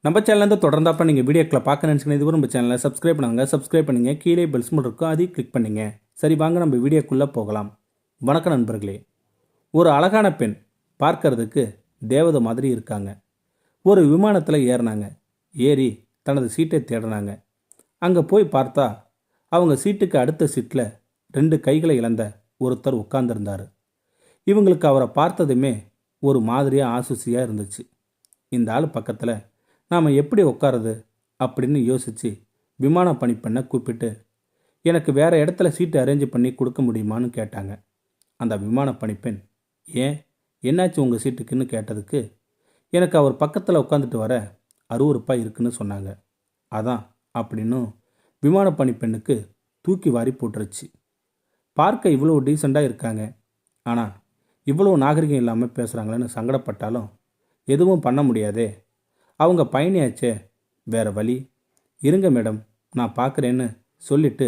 நம்ம சேனலேருந்து தொடர்ந்தாப்ப நீங்கள் வீடியோக்களை பார்க்க நினச்சிங்கன்னா இதுவரை நம்ம சேனலை சப்ஸ்கிரைப் பண்ணுங்கள் கீழே பெல் சிம்பல் இருக்கும் அதையும் கிளிக் பண்ணுங்க. சரி வாங்க நம்ம வீடியோக்குள்ளே போகலாம். வணக்கம் நண்பர்களே. ஒரு அழகான பெண் பார்க்கறதுக்கு தேவதை மாதிரி இருக்காங்க. ஒரு விமானத்தில் ஏறினாங்க. ஏறி தனது சீட்டை தேடினாங்க. அங்கே போய் பார்த்தா அவங்க சீட்டுக்கு அடுத்த சீட்டில் 2 கைகளை இழந்த ஒருத்தர் உட்கார்ந்துருந்தார். இவங்களுக்கு அவரை பார்த்ததுமே ஒரு மாதிரியாக ஆசுசியாக இருந்துச்சு. இந்த ஆள் பக்கத்தில் நாம் எப்படி உட்காருது அப்படின்னு யோசித்து விமான பணிப்பெண்ணை கூப்பிட்டு எனக்கு வேறு இடத்துல சீட்டு அரேஞ்ச் பண்ணி கொடுக்க முடியுமான்னு கேட்டாங்க. அந்த விமான பணிப்பெண் ஏன் என்னாச்சு உங்கள் சீட்டுக்குன்னு கேட்டதுக்கு எனக்கு அவர் பக்கத்தில் உட்காந்துட்டு வர அருவருப்பாக இருக்குன்னு சொன்னாங்க. அதான் அப்படின்னு விமான பணிப்பெண்ணுக்கு தூக்கி வாரி போட்டுருச்சு. பார்க்க இவ்வளோ டீசெண்டாக இருக்காங்க, ஆனால் இவ்வளோ நாகரிகம் இல்லாமல் பேசுகிறாங்களேன்னு சங்கடப்பட்டாலும் எதுவும் பண்ண முடியாதே. அவங்க பயணியாச்சே, வேறு வழி. இருங்க மேடம், நான் பார்க்குறேன்னு சொல்லிட்டு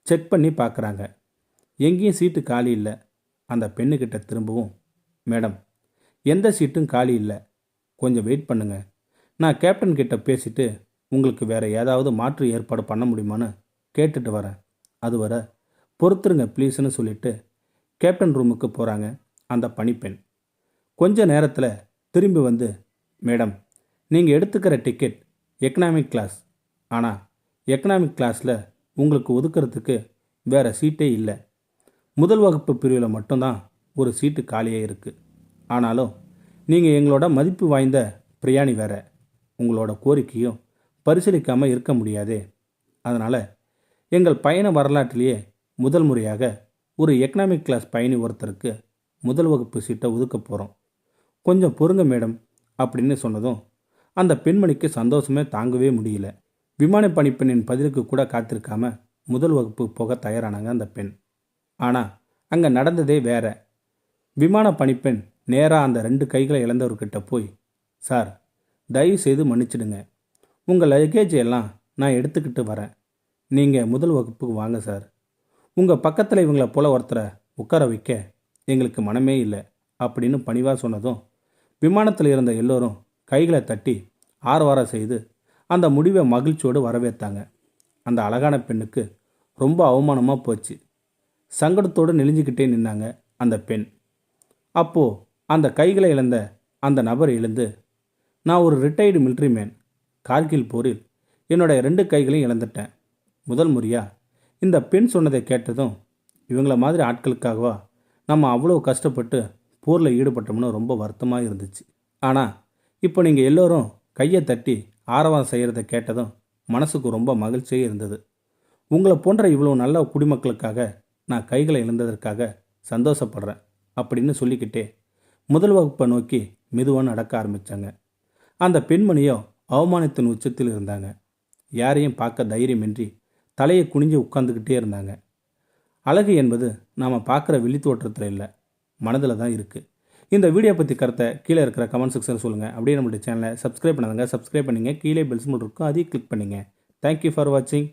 செக் பண்ணி பார்க்குறாங்க. எங்கேயும் சீட்டு காலி இல்லை. அந்த பெண்ணுக்கிட்ட திரும்பவும் மேடம், எந்த சீட்டும் காலி இல்லை, கொஞ்சம் வெயிட் பண்ணுங்கள். நான் கேப்டன் கிட்ட பேசிவிட்டு உங்களுக்கு வேறு ஏதாவது மாற்று ஏற்பாடு பண்ண முடியுமான்னு கேட்டுட்டு வரேன். அதுவரை பொறுத்துருங்க ப்ளீஸ்னு சொல்லிவிட்டு கேப்டன் ரூமுக்கு போகிறாங்க அந்த பணிப்பெண். கொஞ்ச நேரத்தில் திரும்பி வந்து மேடம், நீங்கள் எடுத்துக்கிற டிக்கெட் எக்கனாமிக் கிளாஸ், ஆனால் எக்கனாமிக் கிளாஸில் உங்களுக்கு ஒதுக்கிறதுக்கு வேறு சீட்டே இல்லை. முதல் வகுப்பு பிரிவில் மட்டும்தான் ஒரு சீட்டு காலியாக இருக்குது. ஆனாலும் நீங்கள் எங்களோட மதிப்பு வாய்ந்த பிரயாணி வேற, உங்களோட கோரிக்கையும் பரிசீலிக்காமல் இருக்க முடியாதே. அதனால் எங்கள் பயண வரலாற்றிலேயே முதல் முறையாக ஒரு எக்கனாமிக் கிளாஸ் பயணி ஒருத்தருக்கு முதல் வகுப்பு சீட்டை ஒதுக்க போகிறோம். கொஞ்சம் பொறுங்க மேடம் அப்படின்னு சொன்னதும் அந்த பெண்மணிக்கு சந்தோஷமே தாங்கவே முடியல. விமான பணிப்பெண்ணின் பதிலுக்கு கூட காத்திருக்காம முதல் வகுப்பு போக தயாரானாங்க அந்த பெண். ஆனால் அங்கே நடந்ததே வேற. விமான பணிப்பெண் நேராக அந்த 2 கைகளை இழந்தவர்கிட்ட போய் சார், தயவு செய்து மன்னிச்சிடுங்க, உங்கள் லக்கேஜ் எல்லாம் நான் எடுத்துக்கிட்டு வரேன், நீங்கள் முதல் வகுப்புக்கு வாங்க சார். உங்கள் பக்கத்தில் இவங்களை போல ஒருத்தரை உட்கார வைக்க எங்களுக்கு மனமே இல்லை அப்படின்னு பணிவாக சொன்னதும் விமானத்தில் இருந்த எல்லோரும் கைகளை தட்டி ஆரவாரம் செய்து அந்த முடிவை மகிழ்ச்சியோடு வரவேற்றாங்க. அந்த அழகான பெண்ணுக்கு ரொம்ப அவமானமாக போச்சு. சங்கடத்தோடு நெளிஞ்சிக்கிட்டே நின்னாங்க அந்த பெண். அப்போது அந்த கைகளை இழந்த அந்த நபர் எழுந்து நான் ஒரு ரிட்டையர்டு மிலிட்ரி மேன், கார்கில் போரில் என்னுடைய 2 கைகளையும் இழந்துட்டேன். முதல் முறையாக இந்த பெண் சொன்னதை கேட்டதும் இவங்கள மாதிரி ஆட்களுக்காகவா நம்ம அவ்வளோ கஷ்டப்பட்டு போரில் ஈடுபட்டோம்னு ரொம்ப வருத்தமாக இருந்துச்சு. ஆனால் இப்போ நீங்கள் எல்லோரும் கையை தட்டி ஆரவாரம் செய்கிறத கேட்டதும் மனசுக்கு ரொம்ப மகிழ்ச்சியாக இருந்தது. உங்களை போன்ற இவ்வளோ நல்ல குடிமக்களுக்காக நான் கைகளை இழந்ததற்காக சந்தோஷப்படுறேன் அப்படின்னு சொல்லிக்கிட்டே முதல் வகுப்பை நோக்கி மெதுவாக நடக்க ஆரம்பித்தாங்க. அந்த பெண்மணியோ அவமானத்தின் உச்சத்தில் இருந்தாங்க. யாரையும் பார்க்க தைரியமின்றி தலையை குனிஞ்சு உட்கார்ந்துக்கிட்டே இருந்தாங்க. அழகு என்பது நாம் பார்க்குற வெளி தோற்றத்தில் இல்லை, மனதில் தான் இருக்குது. இந்த வீடியோ பற்றி கருத்தை கீழே இருக்கிற கமெண்ட் செக்ஷனில் சொல்லுங்கள். அப்படியே நம்மளுடைய சேனலை சப்ஸ்கிரைப் பண்ணுங்கள். கீழே பெல் சிம்பல் இருக்கும், அதையும் கிளிக் பண்ணுங்கள். தேங்க்யூ ஃபார் வாட்சிங்.